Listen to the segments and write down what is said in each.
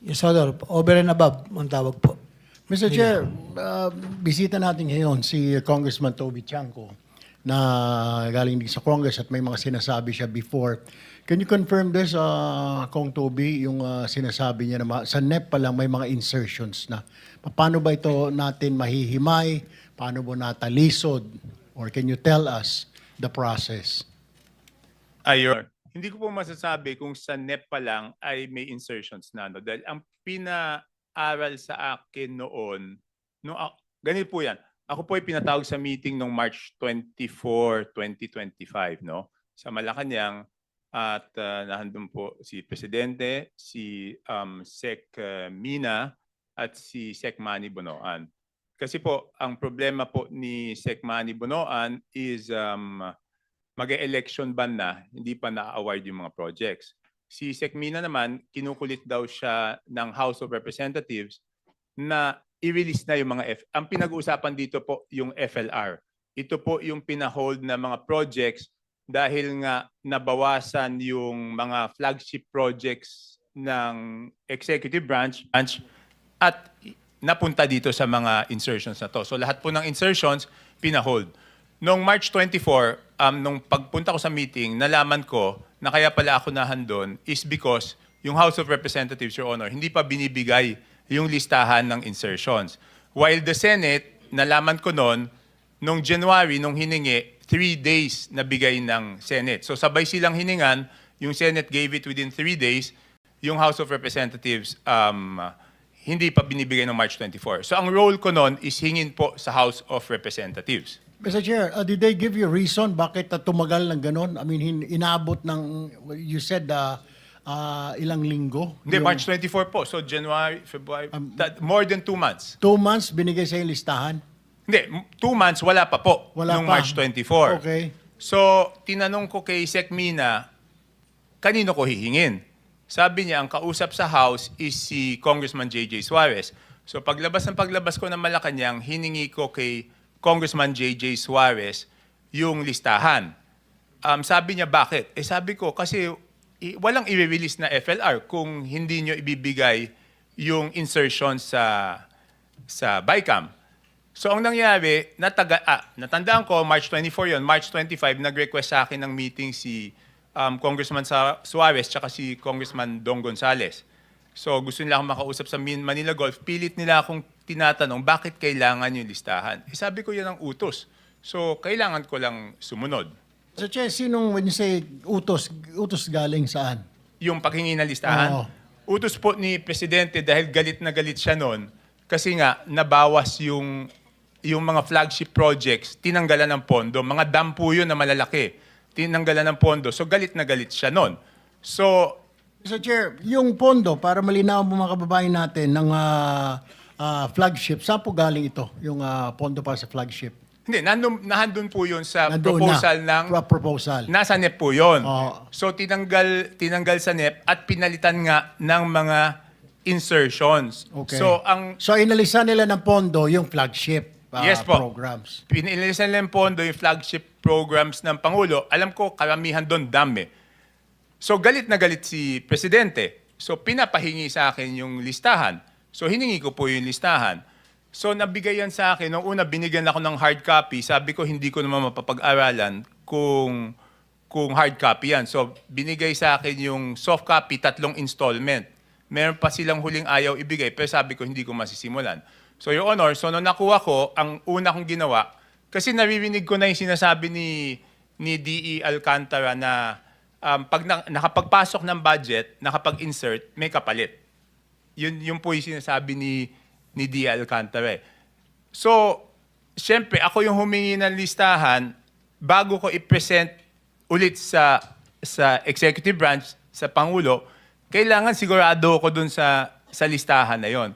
Yes, Honor. Over and above ang tawag po. Mr. Chair, bisita natin ngayon si Congressman Toby Chanco na galing din sa Congress at may mga sinasabi siya before. Can you confirm this, Kong Toby, yung sinasabi niya na sa NEP pa lang may mga insertions na. Paano ba ito natin mahihimay? Paano ba natalisod? Or can you tell us the process? Ayon. Hindi ko po masasabi kung sa NEP pa lang ay may insertions na. No? Dahil ang pinaaral sa akin noon, ganito po yan. Ako po ay pinatawag sa meeting noong March 24, 2025, no? Sa Malacanang at nahandun po si Presidente, si Sec Mina at si Sec Manny Bonoan. Kasi po, ang problema po ni Sec Manny Bonoan is mag-election ban na, hindi pa na-award yung mga projects. Si Sec Mina naman, kinukulit daw siya ng House of Representatives na i-release na yung mga ang pinag-uusapan dito po yung FLR. Ito po yung pinahold na mga projects dahil nga nabawasan yung mga flagship projects ng executive branch at napunta dito sa mga insertions na to. So lahat po ng insertions, pinahold. Noong March 24, nung pagpunta ko sa meeting, nalaman ko na kaya pala ako nahandon is because yung House of Representatives, Your Honor, hindi pa binibigay yung listahan ng insertions. While the Senate, nalaman ko noon, nung January, nung hiningi, 3 days na bigay ng Senate. So sabay silang hiningan, yung Senate gave it within 3 days, yung House of Representatives hindi pa binibigay ng March 24. So ang role ko noon is hingin po sa House of Representatives. Mr. Chair, did they give you reason bakit tumagal ng ganon? I mean, inaabot ng, you said, ilang linggo? Hindi, March 24 po. So January, February, more than 2 months. 2 months binigay sa yung listahan? Hindi, 2 months wala pa po. Wala nung pa. March 24. Okay. So tinanong ko kay Sec Mina, kanino ko hihingin? Sabi niya, ang kausap sa House is si Congressman J.J. Suarez. So paglabas ko ng Malacanang, hiningi ko kay Congressman J.J. Suarez yung listahan. Sabi niya, bakit? Sabi ko, kasi walang i-release na FLR kung hindi nyo ibibigay yung insertion sa BICAM. So ang nangyari, natandaan ko, March 24 yon, March 25, nag-request sa akin ng meeting si Congressman Suarez tsaka si Congressman Dong Gonzales. So gusto nila akong makausap sa Manila Golf. Pilit nila akong tinatanong, bakit kailangan yung listahan? Sabi ko, yan ang utos. So kailangan ko lang sumunod. So, Che, when you say utos galing saan? Yung paghingi ng listahan? Oo. Utos po ni Presidente dahil galit na galit siya noon kasi nga nabawas yung mga flagship projects, tinanggalan ng pondo. Mga dam po yun na malalaki. Tinanggalan ng pondo. So galit na galit siya noon. So, Mr. Chair, yung pondo, para malinaw mo mga kababayan natin ng flagship, saan po galing ito, yung pondo para sa flagship? hindi, nahandun po yun sa Nandoon proposal na, ng... proposal. Nasa NEP po yun. Oo. So tinanggal sa NEP at pinalitan nga ng mga insertions. Okay. So inalisan nila ng pondo yung flagship Yes po. programs. pinilisan nila ng pondo yung flagship programs ng Pangulo. Alam ko, karamihan doon dami. So galit na galit si Presidente. So pinapahingi sa akin yung listahan. So hiningi ko po yung listahan. So nabigay yan sa akin. Nung una, binigyan ako ng hard copy. Sabi ko, hindi ko naman mapapag-aralan kung hard copy yan. So binigay sa akin yung soft copy, 3 installment. Meron pa silang huling ayaw ibigay, pero sabi ko, hindi ko masisimulan. So Your Honor, so nung nakuha ko, ang una kong ginawa, kasi naririnig ko na yung sinasabi ni D.E. Alcantara na pag nakapagpasok ng budget, nakapag-insert, may kapalit. Yun po yung sinasabi ni D.E. Alcantara. So, siyempre, ako yung humingi ng listahan bago ko i-present ulit sa executive branch, sa Pangulo, kailangan sigurado ko dun sa listahan na yon.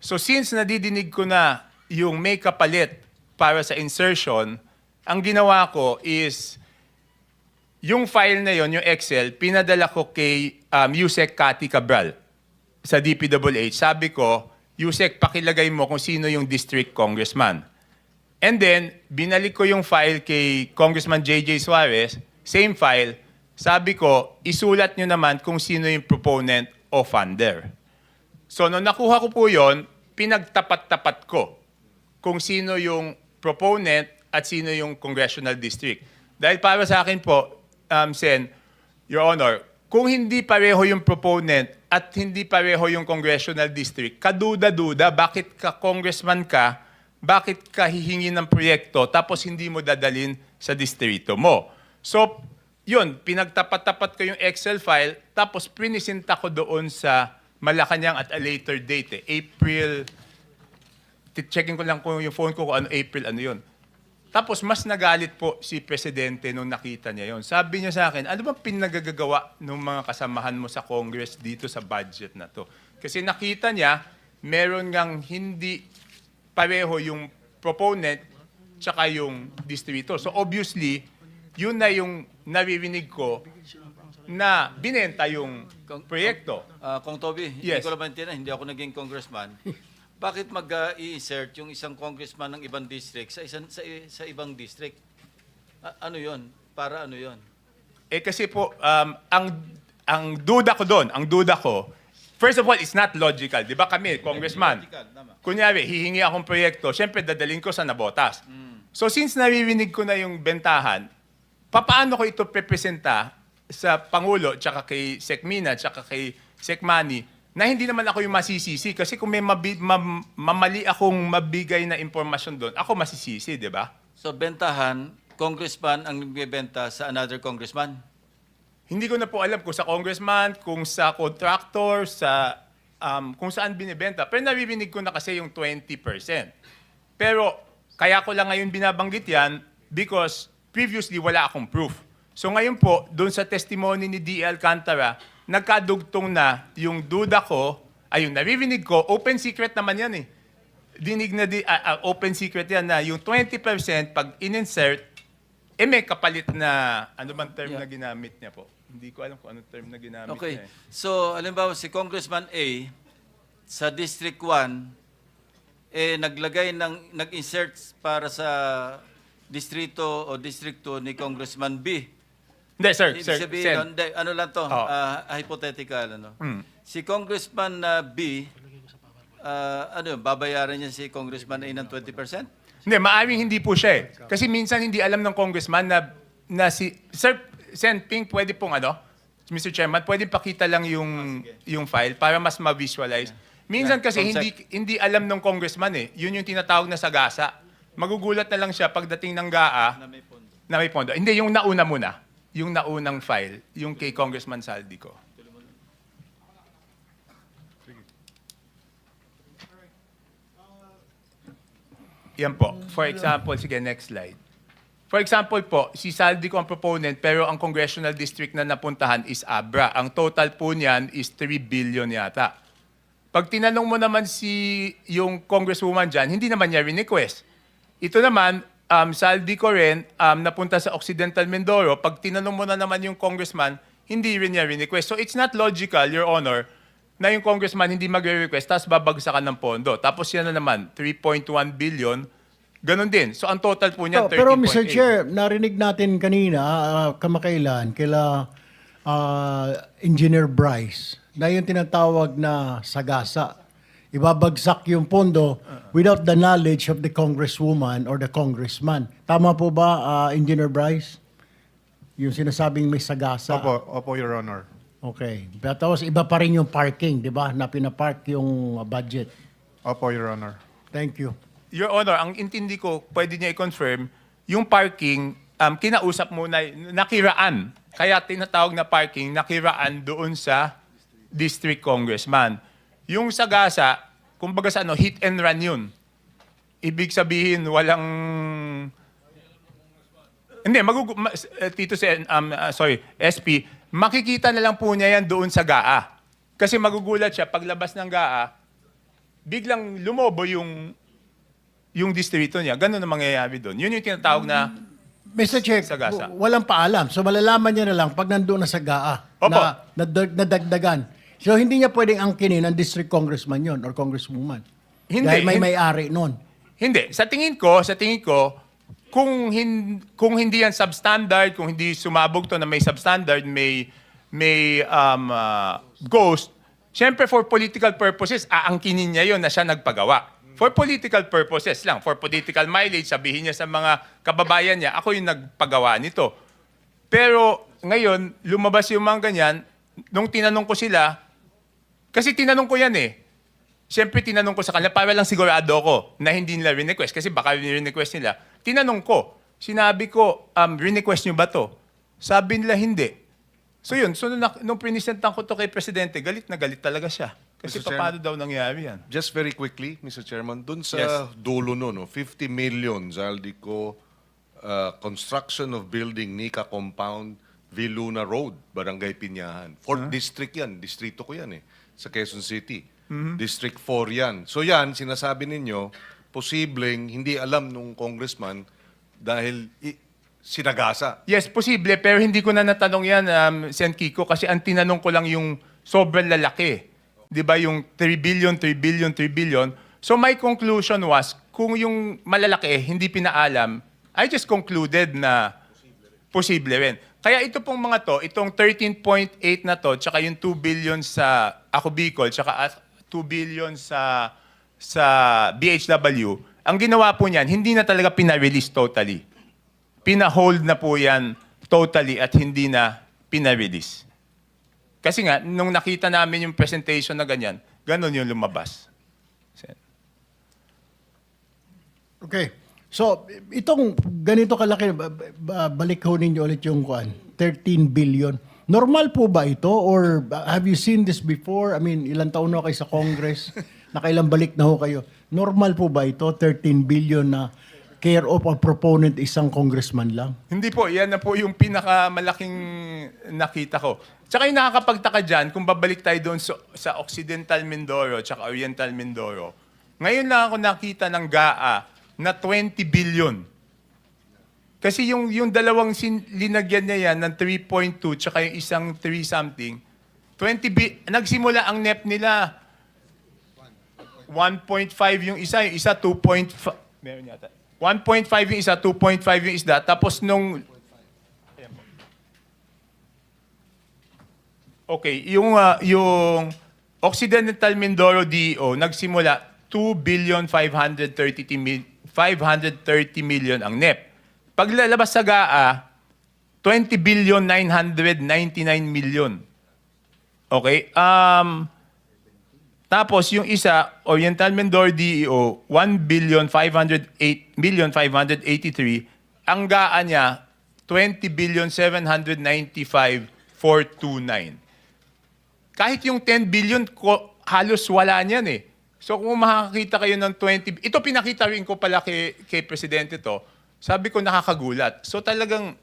So since nadidinig ko na yung may kapalit para sa insertion, ang ginawa ko is yung file na yon, yung Excel, pinadala ko kay Yusek Cathy Cabral sa DPWH. Sabi ko, Yusek, pakilagay mo kung sino yung district congressman. And then, binalik ko yung file kay Congressman J.J. Suarez, same file. Sabi ko, isulat nyo naman kung sino yung proponent o funder. So, nung nakuha ko po yon, pinagtapat-tapat ko kung sino yung proponent at sino yung congressional district. Dahil para sa akin po, Sen, Your Honor, kung hindi pareho yung proponent at hindi pareho yung congressional district, kaduda-duda, bakit ka congressman ka, bakit ka hihingi ng proyekto tapos hindi mo dadalin sa distrito mo. So, yun, pinagtapat-tapat ko yung Excel file tapos prinisinta ko doon sa Malacanang at a later date. April, checking ko lang kung yung phone ko kung ano April, ano yun. Tapos mas nagalit po si Presidente nung nakita niya yon. Sabi niya sa akin, ano bang pinagagagawa ng mga kasamahan mo sa Congress dito sa budget na to? Kasi nakita niya, meron ngang hindi pareho yung proponent tsaka yung distributor. So obviously, yun na yung naririnig ko na binenta yung proyekto. Kong Toby, Yes. hindi ko lang maintindihan, hindi ako naging congressman. Bakit mag-i-insert yung isang congressman ng ibang district sa ibang district? Ano 'yon? Para ano 'yon? Eh kasi po, ang duda ko doon, first of all, it's not logical. Di ba kami, congressman, kunyari, hihingi akong proyekto, syempre dadalhin ko sa nabotas. So since naririnig ko na yung bentahan, papaano ko ito representa sa Pangulo, tsaka kay Sec Mina, tsaka kay Sec Manny, na hindi naman ako yung masisisi. Kasi kung may mamali akong mabigay na impormasyon doon, ako masisisi, di ba? So bentahan, congressman ang nagbebenta sa another congressman? Hindi ko na po alam kung sa congressman, kung sa contractor, sa kung saan binibenta. Pero naririnig ko na kasi yung 20%. Pero kaya ko lang ngayon binabanggit yan because previously wala akong proof. So ngayon po, doon sa testimony ni D. Alcantara, nagkadugtong na yung duda ko, ayun, naririnig ko, open secret naman yan eh. Dinig na open secret yan na yung 20% pag in-insert, may kapalit na, ano bang term na ginamit niya po? Hindi ko alam kung anong term na ginamit Okay. niya eh. So, alimbawa si Congressman A sa District 1 nag-insert para sa distrito o District 2 ni Congressman B. Hindi, sir. Ibig Sir, sabihin, Sen. hindi, ano lang to, Oh. hypothetical. Ano? Hmm. Si Congressman B, babayaran niya si Congressman A ng 20%? Hindi, maaaring hindi po siya eh. Kasi minsan hindi alam ng congressman na si... Sir, Sen Ping, pwede pong Mr. Chairman, pwede pakita lang yung file para mas ma-visualize. Minsan kasi hindi alam ng congressman eh. Yun yung tinatawag na sagasa. Magugulat na lang siya pagdating ng GAA na may pondo. Hindi, yung nauna muna. Yung naunang file, yung kay Congressman Saldico. Yan po. For example, sige, next slide. For example po, si Saldico ang proponent pero ang congressional district na napuntahan is Abra. Ang total po niyan is 3 billion yata. Pag tinanong mo naman yung congresswoman dyan, hindi naman niya request. Ito naman, Saldico rin, napunta sa Occidental Mindoro. Pag tinanong mo na naman yung congressman, hindi rin niya request. So it's not logical, Your Honor, na yung congressman hindi magre-request, tapos babagsakan ng pondo. Tapos yan na naman, 3.1 billion, ganun din. So ang total po niya, 13.8. Pero Mr. Chair, narinig natin kanina, kamakailan, kila Engineer Bryce, na yung tinatawag na sagasa. Ibabagsak yung pondo without the knowledge of the congresswoman or the congressman. Tama po ba, Engineer Bryce? Yung sinasabing may sagasa. Opo, Your Honor. Okay. Pero tapos iba pa rin yung parking, di ba? Na pinapark yung budget. Opo, Your Honor. Thank you. Your Honor, ang intindi ko, pwede niya i-confirm, yung parking, kinausap mo na nakiraan. Kaya tinatawag na parking, nakiraan doon sa district congressman. Yung sagasa, kumbaga sa hit and run yun. Ibig sabihin, walang... Hindi, Tito SP, makikita na lang po niya yan doon sa GAA. Kasi magugulat siya, paglabas ng GAA, biglang lumobo yung distrito niya. Ganun ang mangyayari doon. Yun yung tinatawag na Mr. Chair, sagasa. walang paalam. So malalaman niya na lang pag nandoon na sa GAA Opo. na nadagdagan. So hindi niya pwedeng angkinin ang district congressman yon or congresswoman. Hindi. Dahil may-ari nun. Hindi. Sa tingin ko, kung hindi yan substandard, kung hindi sumabog to na may substandard, may ghost, Siyempre, for political purposes, aangkinin niya yon na siya nagpagawa. For political purposes lang, for political mileage, sabihin niya sa mga kababayan niya, ako yung nagpagawa nito. Pero ngayon, lumabas yung mga ganyan, nung tinanong ko sila, kasi tinanong ko yan eh. Siyempre, tinanong ko sa kanila, para lang sigurado ko na hindi nila request. Kasi baka request nila. Tinanong ko, sinabi ko, request nyo ba to? Sabi nila, hindi. So yun, so nung prinisentan ko to kay Presidente, galit na galit talaga siya. Kasi Mr. paano daw nangyari yan? Just very quickly, Mr. Chairman, dun sa Yes. dulo no, 50 million, Zaldico, construction of building Nika Compound, Viluna Road, Barangay Pinyahan. 4th District yan, distrito ko yan sa Quezon City. District 4 yan. So yan, sinasabi ninyo, posibleng hindi alam nung congressman dahil sinagasa. Yes, posible, pero hindi ko na natanong yan, Sen Kiko, kasi ang tinanong ko lang yung sobrang lalaki. Di ba, yung 3 billion, 3 billion, 3 billion. So my conclusion was, kung yung malalaki hindi pinaalam, I just concluded na posible rin. Kaya ito pong mga to, itong 13.8 na to, tsaka yung 2 billion sa Ako Bicol, tsaka 2 billion sa BHW, ang ginawa po niyan, hindi na talaga pina-release totally. Pina-hold na po yan totally at hindi na pina-release. Kasi nga, nung nakita namin yung presentation na ganyan, ganun yung lumabas. Okay. So, itong ganito kalaki, balik ho ninyo ulit yung 13 billion. Normal po ba ito? Or have you seen this before? I mean, ilang taon na kayo sa Congress? Nakailang balik na ho kayo. Normal po ba ito? 13 billion na care of a proponent isang congressman lang? Hindi po, yan na po yung pinakamalaking nakita ko. Tsaka yung nakakapagtaka dyan, kung babalik tayo doon sa Occidental Mindoro tsaka Oriental Mindoro, ngayon lang ako nakita ng GAA na 20 billion. Kasi yung dalawang linagyan niya yan ng 3.2 tsaka yung isang 3 something, nagsimula ang NEP nila 1.5 yung isa 2.5. Meron yata. 1.5 yung isa, 2.5 yung isda. Tapos nung... Okay, yung Occidental Mindoro DO, nagsimula 2,530 million ang NEP. Paglalabas sa GAA, 20,999 million. Okay? Tapos yung isa, Oriental Mindoro DEO, 1,583. Ang GAA niya, 20,795,429. Kahit yung 10 billion, halos wala niyan eh. So kung makakita kayo ng 20, ito pinakita rin ko pala kay Presidente to, sabi ko nakakagulat. So talagang,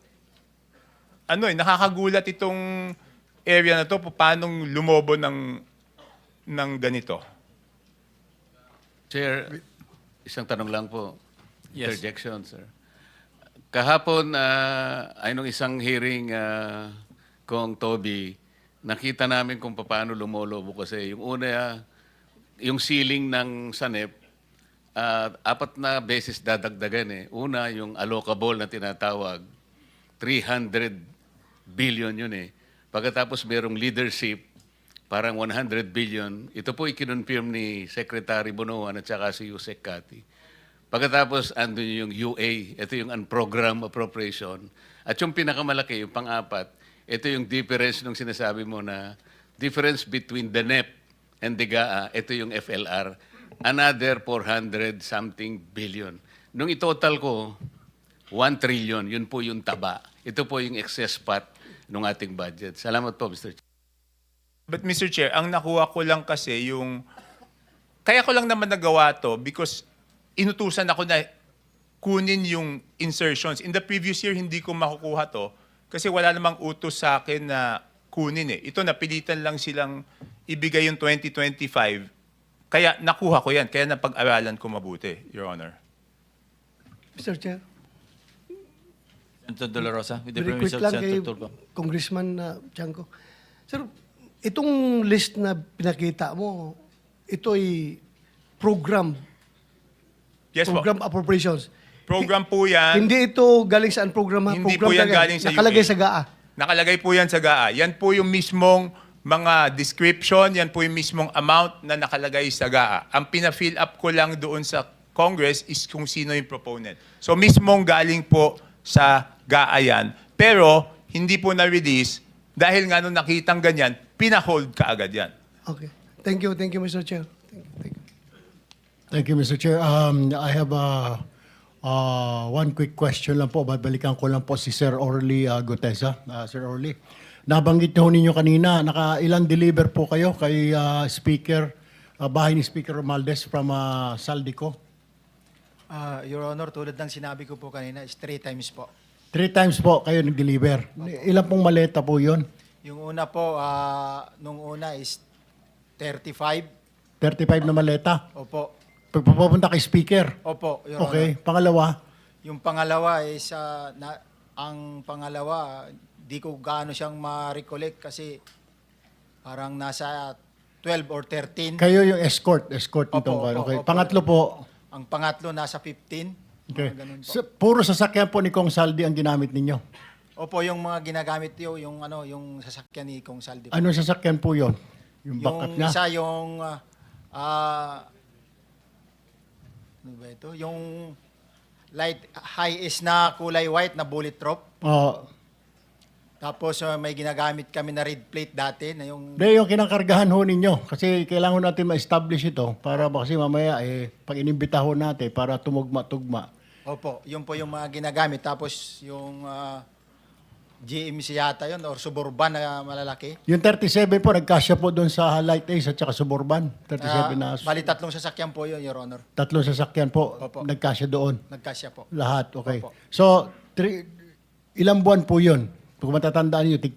nakakagulat itong area na to, paano lumobo ng ganito. Chair, isang tanong lang po. Yes. Interjection, sir. Kahapon, ay nung isang hearing kong Toby, nakita namin kung paano lumolobo kasi yung una, yung ceiling ng SANEP, 4 na beses dadagdagan eh. Una, yung allocable na tinatawag, 300 billion yun eh. Pagkatapos merong leadership, parang 100 billion. Ito po ikinonfirm ni Secretary Bonoan at saka si Yusek Kati. Pagkatapos, andun yung UA, ito yung unprogrammed appropriation. At yung pinakamalaki, yung pang-4, ito yung difference nung sinasabi mo na difference between the NEP and the GAA, ito yung FLR, another 400-something billion. Nung itotal ko, 1 trillion, yun po yung taba. Ito po yung excess pot ng ating budget. Salamat po, Mr. Chair. But Mr. Chair, ang nakuha ko lang kasi kaya ko lang naman nagawa to because inutusan ako na kunin yung insertions. In the previous year, hindi ko makukuha to kasi wala namang utos sa akin na kunin eh. Ito, napilitan lang silang ibigay yung 2025. Kaya nakuha ko yan. Kaya napag-aralan ko mabuti, Your Honor. Mr. Chair, Senator De La Rosa, with the very permission quick of lang kay Senator Tulfo. Congressman Chanco. Sir, itong list na pinakita mo, ito ay program Yes po. appropriations. Program po yan. Hindi ito galing saan program? Hindi program po yan talaga. galing sa Nakalagay UA. sa GAA. Nakalagay po yan sa GAA. Yan po yung mismong mga description, yan po yung mismong amount na nakalagay sa GAA. Ang pina-fill up ko lang doon sa Congress is kung sino yung proponent. So mismong galing po sa GAA yan. Pero hindi po na-release dahil nga nung nakitang ganyan, pina-hold ka agad yan. Okay. Thank you, Mr. Chair. Thank you. Thank you, Mr. Chair. I have one quick question lang po. Babalikan ko lang po si Sir Orly Gutesa. Sir Orly, nabanggit niyo ninyo kanina, ilang deliver po kayo kay Speaker, bahay ni Speaker Romualdez from Saldico? Your Honor, tulad ng sinabi ko po kanina, is 3 times po. 3 times po kayo nag-deliver. Ilan pong maleta po yun? Yung una po, nung una is 35. 35 na maleta. Opo. Pagpapunta kay Speaker. Opo, Your Okay. Honor. Pangalawa, Yung pangalawa is, ang pangalawa, di ko gaano siyang ma-recollect kasi parang nasa 12 or 13. kayo yung escort nitong Opo, opo, okay. opo. Pangatlo po, Ang pangatlo nasa 15. okay. Mga ganun po. Puro sasakyan po ni Kong Saldi ang ginamit ninyo. Opo, yung mga ginagamit yung sasakyan ni Kong Saldi. Anong sasakyan po yon? Yung backup Yung niya? isa yung ano ba ito? Yung light high is na kulay white na bullet drop. Tapos may ginagamit kami na red plate dati na yung Yung kinakargahan ho ninyo. Kasi kailangan natin ma-establish ito para kasi mamaya pag inimbita ho natin para tumugma-tugma. Opo, yun po yung mga ginagamit. Tapos yung GMC yata yun or Suburban na malalaki. Yung 37 po, nagkasya po doon sa Light Ace at saka Suburban. 37 na Bali, 3 sasakyan po yun, Your Honor. 3 sasakyan po, Opo. nagkasya doon. Nagkasya po. Lahat, okay. Opo. So, ilang buwan po yun? Kung matatandaan nyo, 3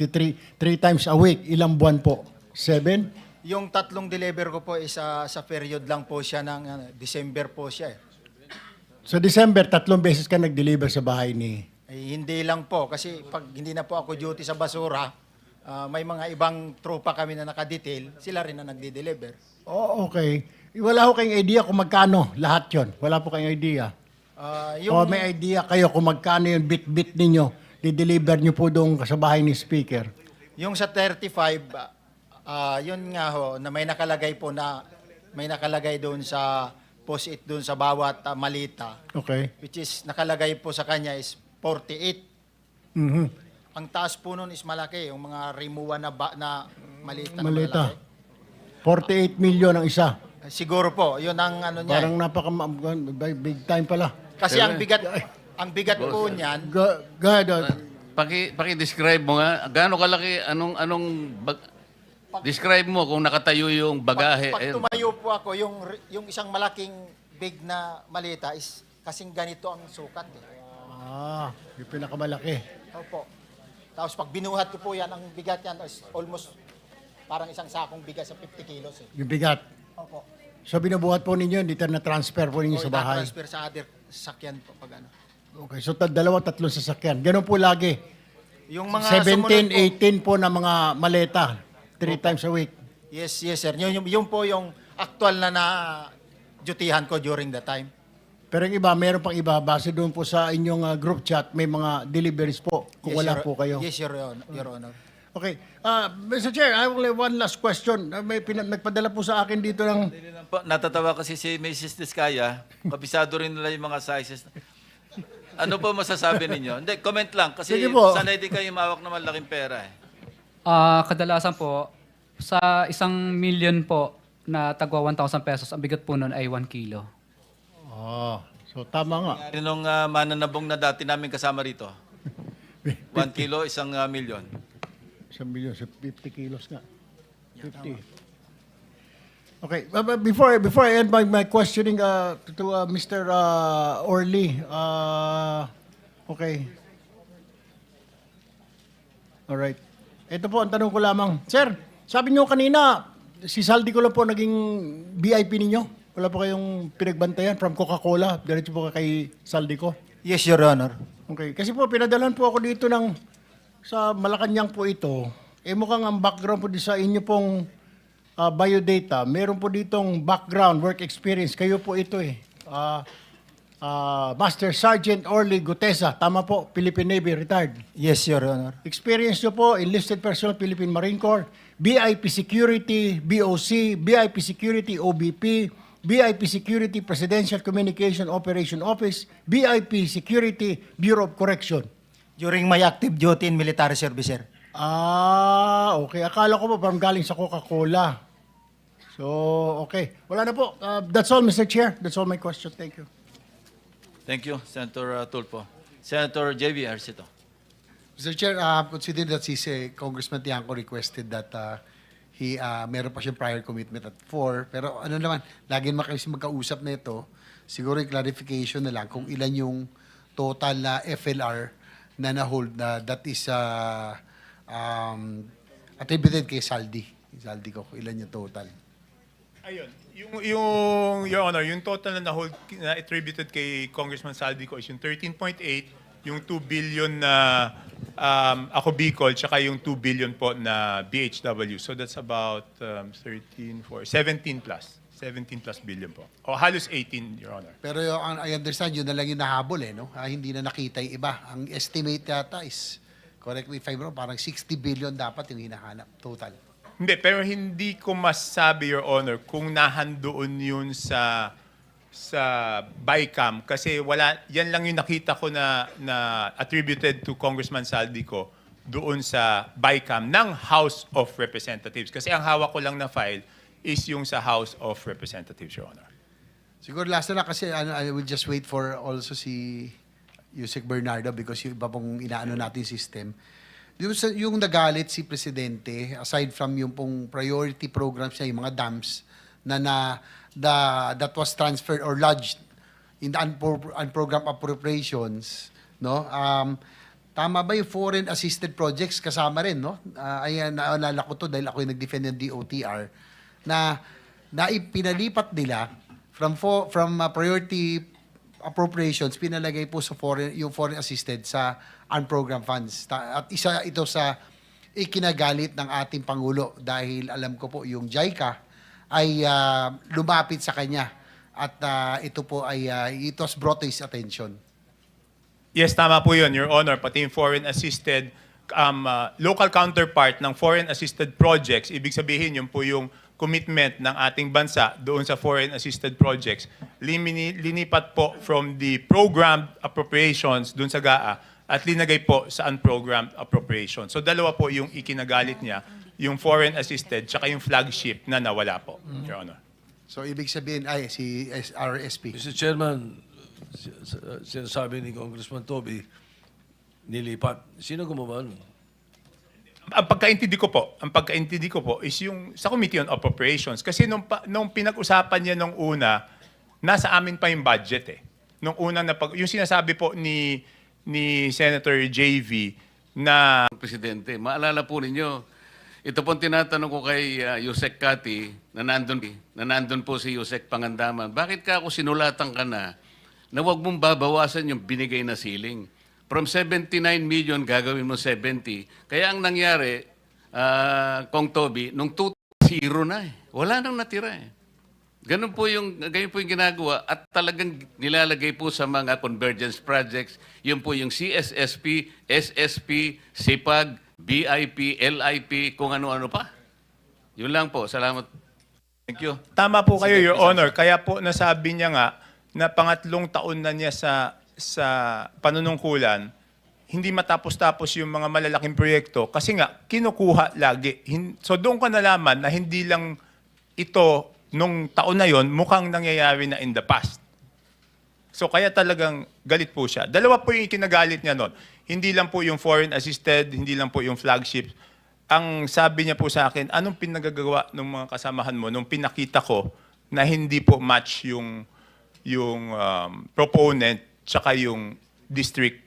times a week, ilang buwan po? 7? Yung 3 deliver ko po is sa period lang po siya ng December po siya. So, December, 3 beses ka nag-deliver sa bahay ni... Hindi lang po kasi pag hindi na po ako duty sa basura, may mga ibang tropa kami na nakadetail, sila rin na nagde-deliver. Oh, okay. Wala ko kayong idea kung magkano lahat yon. Wala po kayong idea. O may idea kayo kung magkano yung bit-bit ninyo, di-deliver nyo po doon sa bahay ni Speaker. Yung sa 35, yun nga ho, na may nakalagay po na, may nakalagay doon sa post-it doon sa bawat malita, Okay. which is nakalagay po sa kanya is 48. Mhm. Ang taas po nun is malaki, yung mga rimuwa na malita na Malita. malalaki. 48 million ang isa. Siguro po, yun ang ano niya. Parang big time pala. Kasi ang bigat po niyan, Go ahead. Paki-describe mo nga, gaano kalaki, describe mo kung nakatayo yung bagahe. pag tumayo po ako, yung isang malaking big na malita is kasing ganito ang sukat. Yung pinakamalaki. Opo. Tapos pag binuhat ko po yan, ang bigat yan is almost parang isang sakong bigat sa 50 kilos. Yung bigat. Opo. So binubuhat po ninyo, dito na-transfer po ninyo sa bahay. transfer sa other sakyan po pag ano. Okay, so 2-3 sasakyan. Ganun po lagi. Yung mga 17, sumunod po, 18 po na mga maleta. 3 times a week. yes sir. Yun po yung actual na dutihan ko during the time. Pero yung iba, meron pang iba, base doon po sa inyong group chat, may mga deliveries po kung wala po kayo. Yes, Your Honor. Okay. Mr. Chair, I will have one last question. Nagpadala po sa akin dito ng... Natatawa kasi si Mrs. Diskaya, kabisado rin nila yung mga sizes. Ano po masasabi ninyo? Hindi, comment lang. Kasi Sige po. sanay din kayo mawak na malaking pera eh. Kadalasan po, sa 1 million po na tagwa 1,000 pesos, ang bigat po nun ay 1 kilo. So tama nga. Nung mananabong na dati namin kasama rito, 1 kilo, 1 milyon. 1 million, so 50 kilos nga. 50. Okay, before I end my questioning to Mr. Orly, okay. Alright. Ito po ang tanong ko lamang. Sir, sabi niyo kanina, si Saldi ko lang po naging VIP ninyo? Wala po kayong pinagbantayan from Coca-Cola? Diretso po kay Saldi ko? Yes, Your Honor. Okay. Kasi po, pinadalan po ako dito sa Malacanang po ito. Mukhang ang background po sa inyo pong biodata. Meron po ditong background, work experience. Kayo po ito Master Sergeant Orly Gutesa. Tama po, Philippine Navy, retired. Yes, Your Honor. Experience nyo po, enlisted personnel, Philippine Marine Corps, BIP Security, BOC, BIP Security, OBP, BIP Security Presidential Communication Operation Office, BIP Security Bureau of Correction. During my active duty in military service, sir. Ah, okay. Akala ko pa parang galing sa Coca-Cola. So, okay. Wala na po. That's all, Mr. Chair. That's all my question. Thank you. Thank you, Senator Tulfo. Senator J.B. Arcito. Mr. Chair, consider that si Congressman Tiangco requested that meron pa siyang prior commitment at 4. Pero ano naman, lagi naman kasi magkausap na ito. Siguro yung clarification na lang kung ilan yung total na FLR na na-hold na that is attributed kay Saldi. Saldi ko, ilan yung total. Ayun. Your Honor, yung total na na-hold na attributed kay Congressman Saldico is yung 13.8, yung 2 billion na Ako Bicol, tsaka yung 2 billion po na BHW. So that's about 17 plus. 17 plus billion po. O halos 18, Your Honor. Pero I understand, yun na lang yung nahabol no? Hindi na nakita yung iba. Ang estimate yata is, correct me if I'm wrong, parang 60 billion dapat yung hinahanap, total. Hindi, pero hindi ko masabi, Your Honor, kung nahandoon yun sa BICAM kasi yan lang yung nakita ko na attributed to Congressman Saldico doon sa BICAM ng House of Representatives. Kasi ang hawak ko lang na file is yung sa House of Representatives, Your Honor. Siguro last na lang kasi I will just wait for also si Yusek Bernardo because yung iba pong inaano natin system. Yung nagalit si Presidente, aside from yung pong priority programs niya, yung mga dams that was transferred or lodged in the unprogrammed appropriations, no? Tama ba yung foreign assisted projects kasama rin, no? Ayan, naalala ko to dahil ako yung nag-defend ng DOTR na pinalipat nila from priority appropriations, pinalagay po sa yung foreign assisted sa unprogrammed funds. At isa ito sa ikinagalit ng ating Pangulo dahil alam ko po yung JICA ay lumapit sa kanya at ito po ay it was brought to his attention. Yes, tama po yun, Your Honor. Pati yung foreign assisted, local counterpart ng foreign assisted projects, ibig sabihin yun po yung commitment ng ating bansa doon sa foreign assisted projects, linipat po from the programmed appropriations doon sa GAA at linagay po sa unprogrammed appropriations. So dalawa po yung ikinagalit niya, yung foreign assisted tsaka yung flagship na nawala po, Your Honor. So ibig sabihin ay si RSP. Mr. Chairman, sinasabi ni Congressman Toby, nilipat. Sino gumawa nun? Ang pagkaintindi ko po is yung sa Committee on Appropriations. Kasi nung pinag-usapan niya nung una, nasa amin pa yung budget eh. Nung unang yung sinasabi po ni Senator JV na Presidente, maalala po ninyo, ito pong tinatanong ko kay Yusek Kati, na nandun po si Yusek Pangandaman, bakit ka ako sinulatan ka na huwag mong babawasan yung binigay na ceiling? From 79 million, gagawin mo 70. Kaya ang nangyari, Kong Toby, nung 0 na eh. Wala nang natira eh. Ganun po yung ginagawa at talagang nilalagay po sa mga convergence projects. Yun po yung CSSP, SSP, SIPAG, BIP, LIP, kung ano-ano pa. Yun lang po. Salamat. Thank you. tama po kayo, Your Honor. Kaya po nasabi niya nga na pangatlong taon na niya sa panunungkulan, hindi matapos-tapos yung mga malalaking proyekto kasi nga, kinukuha lagi. So doon ka nalaman na hindi lang ito nung taon na yon mukhang nangyayari na in the past. So kaya talagang galit po siya. Dalawa po yung ikinagalit niya noon. Hindi lang po yung foreign assisted, hindi lang po yung flagship. Ang sabi niya po sa akin, anong pinagagawa ng mga kasamahan mo nung pinakita ko na hindi po match yung proponent tsaka yung district.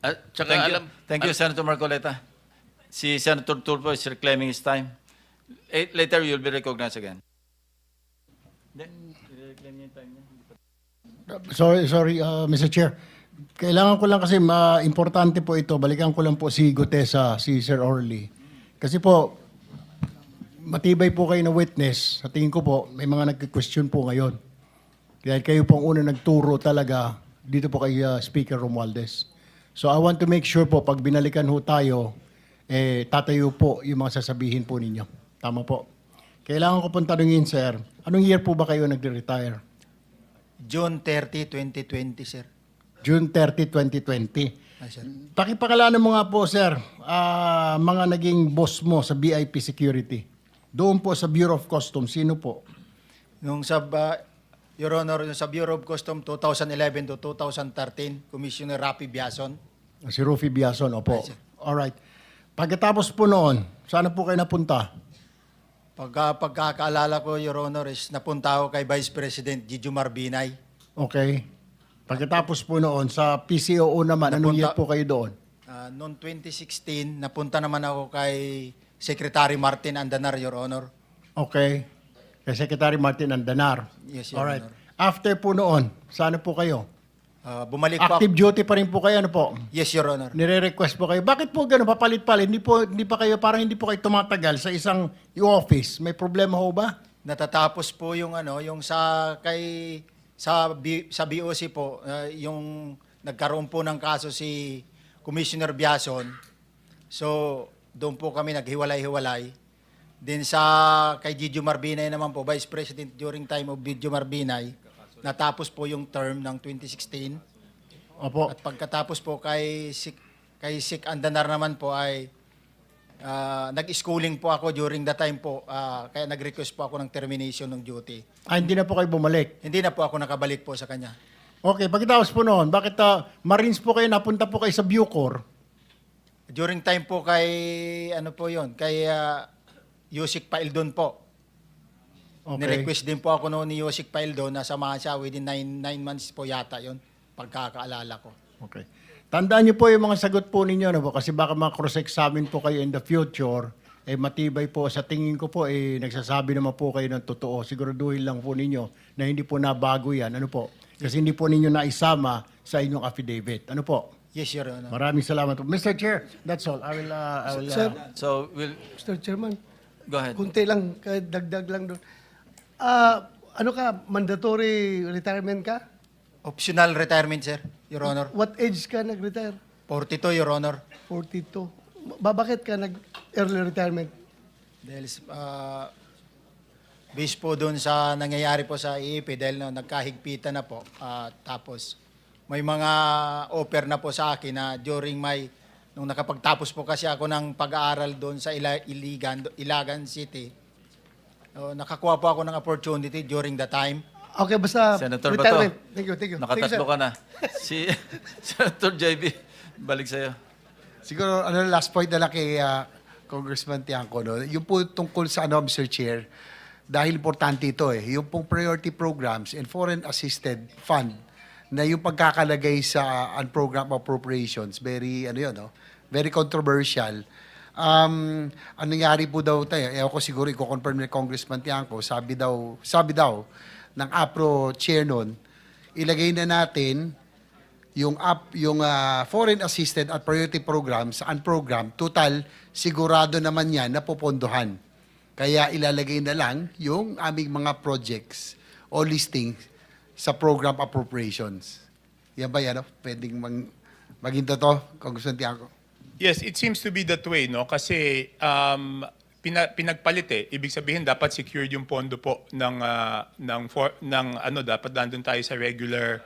At saka Thank you, Senator Marcoleta. Si Senator Tulfo is reclaiming his time. Later, you'll be recognized again. Sorry, Mr. Chair. Kailangan ko lang kasi importante po ito. Balikan ko lang po si Gutesa, si Sir Orly. Kasi po, matibay po kayo na witness. Sa tingin ko po, may mga nag-question po ngayon. Dahil kayo po ang unang nagturo talaga dito po kay Speaker Romualdez. So I want to make sure po, pag binalikan ho tayo, tatayo po yung mga sasabihin po ninyo. Tama po. Kailangan ko pong tanungin, sir, anong year po ba kayo nagre-retire? June 30, 2020, sir. June 30, 2020. Ay, sir. Pakipakalanan mo nga po, sir, mga naging boss mo sa BIP Security. Doon po sa Bureau of Customs, sino po? Nung sa, Your Honor, yung sa Bureau of Customs 2011 to 2013, Commissioner Rapi Biason. Si Rufy Biason, opo. Ay, sir. Alright. Pagkatapos po noon, saan po kayo napunta? Pagkakaalala ko, Your Honor, is napunta ako kay Vice President Gigi Marbinay. Okay. Pagkatapos po noon, sa PCOO naman, anong Napunta- year po kayo doon? Noong 2016, napunta naman ako kay Secretary Martin Andanar, Your Honor. Okay. Kay Secretary Martin Andanar. Yes, Your Alright. Honor. After po noon, saan po kayo? Bumalik po ako. Active duty pa rin po kayo, ano po? Yes, Your Honor. Nire-request po kayo. Bakit po gano'n? Papalit-palit. Hindi pa kayo, parang hindi po kayo tumatagal sa isang office. May problema ho ba? Natatapos po yung yung sa BOC po, yung nagkaroon po ng kaso si Commissioner Biason. So, doon po kami naghiwalay-hiwalay. Then kay Gigi Marbinay naman po, Vice President during time of Gigi Marbinay, natapos po yung term ng 2016. Opo. At pagkatapos po kay Sik Andanar naman po ay nag-schooling po ako during the time po, kaya nag-request po ako ng termination ng duty. Hindi na po kayo bumalik. Hindi na po ako nakabalik po sa kanya. Okay, pagkatapos po noon, bakit Marines po kayo, napunta po kayo sa Bucor? During time po kay, kay Yusik Paildon po. Okay. Nirequest din po ako noon ni Yusik Paildon na samahan siya within 9 months po yata yon pagkakaalala ko. Okay. Tandaan niyo po yung mga sagot po ninyo, no? Kasi baka cross-examine po kayo in the future, matibay po. Sa tingin ko po, nagsasabi naman po kayo ng totoo. Siguraduhin lang po ninyo na hindi po nabago yan. Ano po? Kasi hindi po ninyo naisama sa inyong affidavit. Ano po? Yes, Your Honor. Maraming salamat po. Mr. Chair, that's all. I will Sir, So, Mr. Chairman, go ahead. kunti lang, dagdag lang doon. Ano ka, mandatory retirement ka? Optional retirement, sir, Your Honor. What age ka nag-retire? 42, Your Honor. 42. Bakit ka nag-early retirement? Dahil based po doon sa nangyayari po sa IEP dahil nagkahigpitan na po. Tapos may mga offer na po sa akin na during nung nakapagtapos po kasi ako ng pag-aaral doon sa Ilagan City, nakakuha po ako ng opportunity during the time. Okay, basta Senator Bato. retirement. Thank you, thank you. Nakatatlo ka na. Si Senator JB, balik sa'yo. Siguro, last point na lang kay Congressman Tiangco, no? Yung po tungkol sa Mr. Chair, dahil importante ito yung pong priority programs and foreign assisted fund na yung pagkakalagay sa unprogrammed appropriations, very, very controversial. Ang nangyari po daw tayo, ewan ko siguro, i-confirm ni Congressman Tiangco, sabi daw, ng APRO chair nun, ilagay na natin yung foreign assisted at priority programs sa unprogrammed, total, sigurado naman yan na pupondohan. Kaya ilalagay na lang yung aming mga projects o listing sa program appropriations. Yan ba yan? Pwedeng maging totoo, Congressman Tiangco? Yes, it seems to be that way, no? Kasi pinagpalit ibig sabihin dapat secured yung pondo po dapat nandun tayo sa regular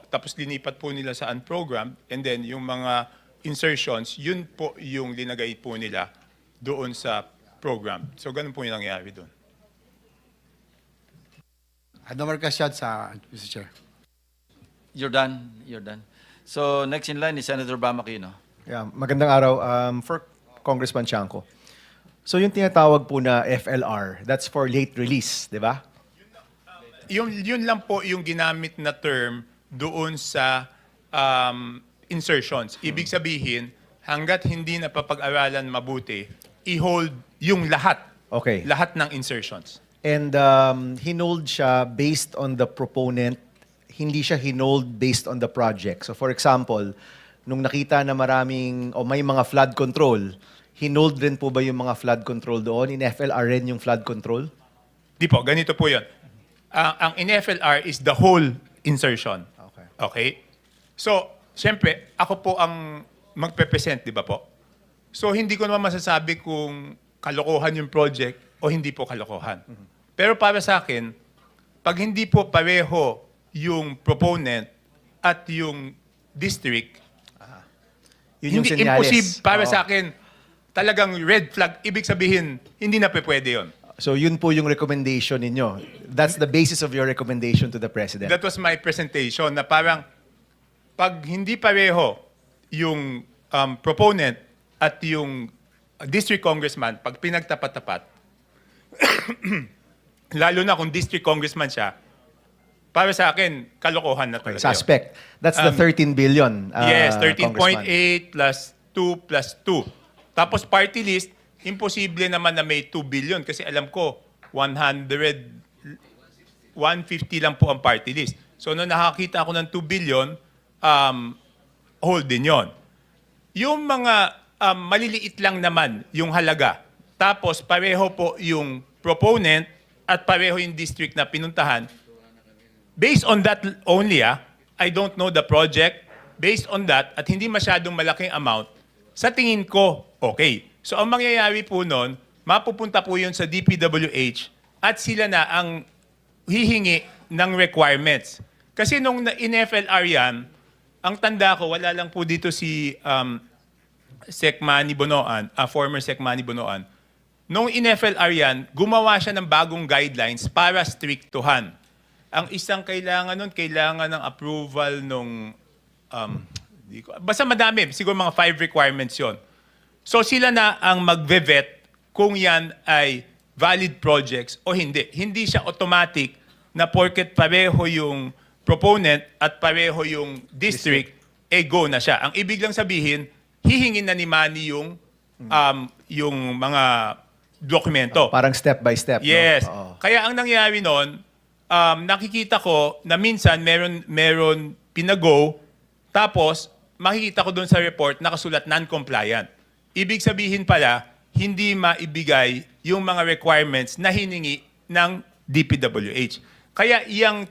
tapos linipat po nila sa unprogrammed and then yung mga insertions, yun po yung linagay po nila doon sa program. So ganun po yung nangyari doon. Ano markasyan sa Mr. Chair? You're done. So, next in line is Senator Bam Aquino. Yeah, magandang araw. For Congressman Tiangco. So yung tinatawag po na FLR, that's for late release, di ba? Yun lang po yung ginamit na term doon sa insertions. Ibig sabihin, hanggat hindi napapag-aralan mabuti, i-hold yung lahat. Okay. Lahat ng insertions. And hinold siya based on the proponent, hindi siya hinold based on the project. So for example, nung nakita na may mga flood control, hinold rin po ba yung mga flood control doon? In FLR rin yung flood control? Di po, ganito po yun. Ang in FLR is the whole insertion. Okay? So, siyempre, ako po ang magpe-present, di ba po? So hindi ko naman masasabi kung kalokohan yung project o hindi po kalokohan. Pero para sa akin, pag hindi po pareho yung proponent at yung district, Yun yung hindi senyales. imposible para Oo. sa akin, talagang red flag. Ibig sabihin, hindi na pwede yun. So yun po yung recommendation ninyo. That's the basis of your recommendation to the President. That was my presentation na parang pag hindi pareho yung proponent at yung district congressman, pag pinagtapat-tapat, lalo na kung district congressman siya, para sa akin, kalokohan na talaga yun. Suspect. That's the 13 billion, Yes, Congressman. 13.8 plus 2 plus 2. Tapos party list, imposible naman na may 2 billion kasi alam ko 150 lang po ang party list. So nung nakakita ako ng 2 billion, hold din yon. Yung mga maliliit lang naman yung halaga. Tapos pareho po yung proponent at pareho yung district na pinuntahan. Based on that only, I don't know the project. Based on that, at hindi masyadong malaking amount, sa tingin ko, okay. So ang mangyayari po nun, mapupunta po yun sa DPWH at sila na ang hihingi ng requirements. Kasi nung in-FLR yan, ang tanda ko, wala lang po dito si Sec Manny Bonoan, former Sec Manny Bonoan. Nung in-FLR yan, gumawa siya ng bagong guidelines para strictuhan. Ang isang kailangan nun, kailangan ng approval nung, basta madami, siguro mga 5 requirements yon. So sila na ang magve-vet kung yan ay valid projects o hindi. Hindi siya automatic na porket pareho yung proponent at pareho yung district, go na siya. Ang ibig lang sabihin, hihingin na ni Manny yung mga dokumento. Parang step by step. Yes. No? Oo. Kaya ang nangyayari noon, nakikita ko na minsan meron pinago, tapos makikita ko doon sa report nakasulat non-compliant. Ibig sabihin pala, hindi maibigay yung mga requirements na hiningi ng DPWH. Kaya yung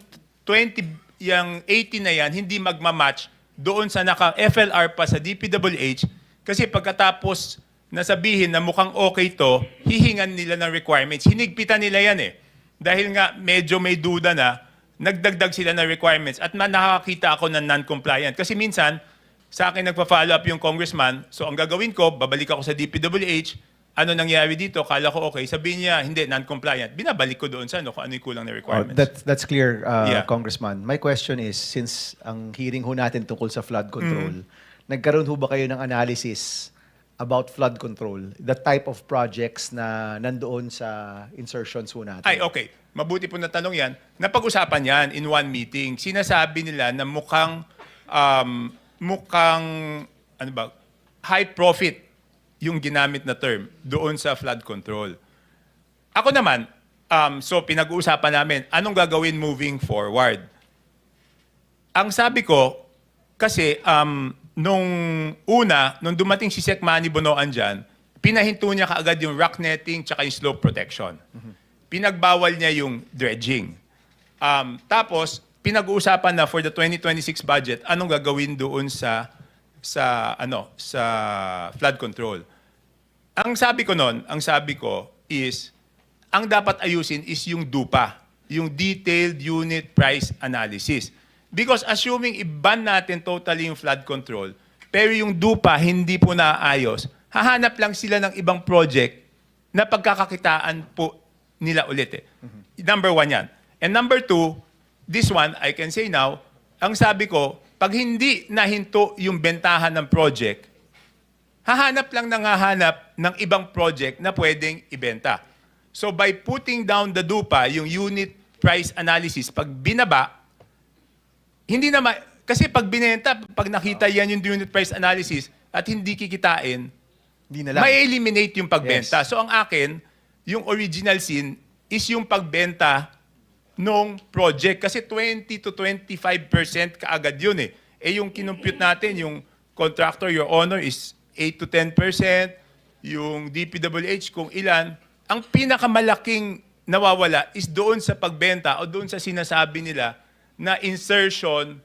80 na yan, hindi magmamatch doon sa naka-FLR pa sa DPWH kasi pagkatapos nasabihin na mukhang okay to, hihingan nila ng requirements. Hinigpitan nila yan eh. Dahil nga medyo may duda na, nagdagdag sila ng requirements at nakakita ako ng non-compliant. Kasi minsan, sa akin nagpa-follow up yung congressman, so ang gagawin ko, babalik ako sa DPWH, ano nangyari dito, kala ko okay, sabihin niya, hindi, non-compliant. Binabalik ko doon sa kung ano yung kulang na requirements. That's clear, Yeah. Congressman. My question is, since ang hearing ho natin tungkol sa flood control, nagkaroon ho ba kayo ng analysis about flood control, the type of projects na nandoon sa insertions ho natin? Ay, okay. Mabuti po na tanong yan. Napag-usapan yan in one meeting. Sinasabi nila na mukhang high profit yung ginamit na term doon sa flood control. Ako naman, so pinag-uusapan namin, anong gagawin moving forward? Ang sabi ko, kasi nung dumating si Sec Manny Bonoan dyan, pinahinto niya kaagad yung rock netting tsaka yung slope protection. Pinagbawal niya yung dredging. Tapos, pinag-uusapan na for the 2026 budget, anong gagawin doon sa flood control. Ang sabi ko is, ang dapat ayusin is yung DUPA, yung Detailed Unit Price Analysis. Because assuming i-ban natin totally yung flood control, pero yung DUPA hindi po naayos, hahanap lang sila ng ibang project na pagkakakitaan po nila ulit. Number 1 yan. And number 2, this one, I can say now, ang sabi ko, pag hindi nahinto yung bentahan ng project, hahanap lang ng ibang project na pwedeng ibenta. So by putting down the DUPA, yung unit price analysis, pag binaba, hindi na kasi pag binenta, pag nakita yan yung unit price analysis at hindi kikitain, Di na lang. may eliminate yung pagbenta. Yes. So ang akin, yung original scene is yung pagbenta nung project. Kasi 20 to 25% kaagad yun eh. Yung kinumpute natin, yung contractor, your honor, is 8 to 10%. Yung DPWH, kung ilan. Ang pinakamalaking nawawala is doon sa pagbenta o doon sa sinasabi nila na insertion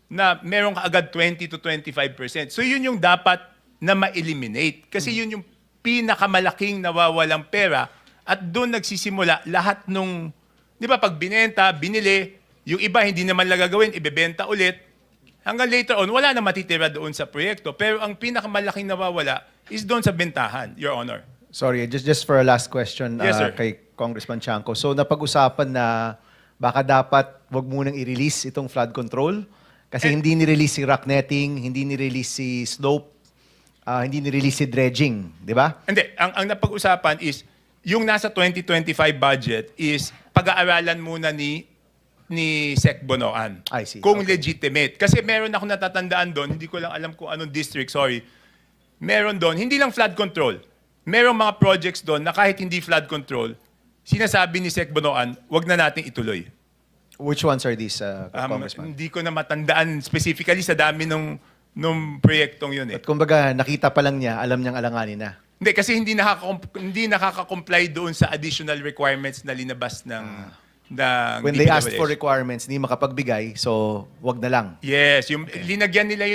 na merong kaagad 20 to 25%. So yun yung dapat na ma-eliminate. Kasi yun yung pinakamalaking nawawalang pera at doon nagsisimula lahat nung, di ba, pag binenta, binili, yung iba hindi naman lang gagawin, ibebenta ulit. Hanggang later on, wala na matitira doon sa proyekto. Pero ang pinakamalaking nawawala is doon sa bentahan, Your Honor. Sorry, just for a last question Yes, sir. kay Congressman Chanco. So napag-usapan na baka dapat wag munang i-release itong flood control kasi hindi ni-release si rock netting, hindi ni-release si slope, hindi ni-release si dredging, di ba? Hindi, ang napag-usapan is, yung nasa 2025 budget is pag-aaralan muna ni Sec Bonoan. I see. Kung Okay. legitimate. Kasi meron ako natatandaan doon, hindi ko lang alam kung anong district, sorry. Meron doon, hindi lang flood control. Merong mga projects doon na kahit hindi flood control, sinasabi ni Sec Bonoan, wag na nating ituloy. Which ones are these, Congressman? Hindi ko na matandaan specifically sa dami nung proyektong yun eh. At kumbaga, nakita pa lang niya, alam niyang alanganin na. Hindi, kasi hindi nakaka-comply doon sa additional requirements na linabas ng When they asked DPWH. for requirements, hindi makapagbigay, so wag na lang. Yes, yung linagyan nila yun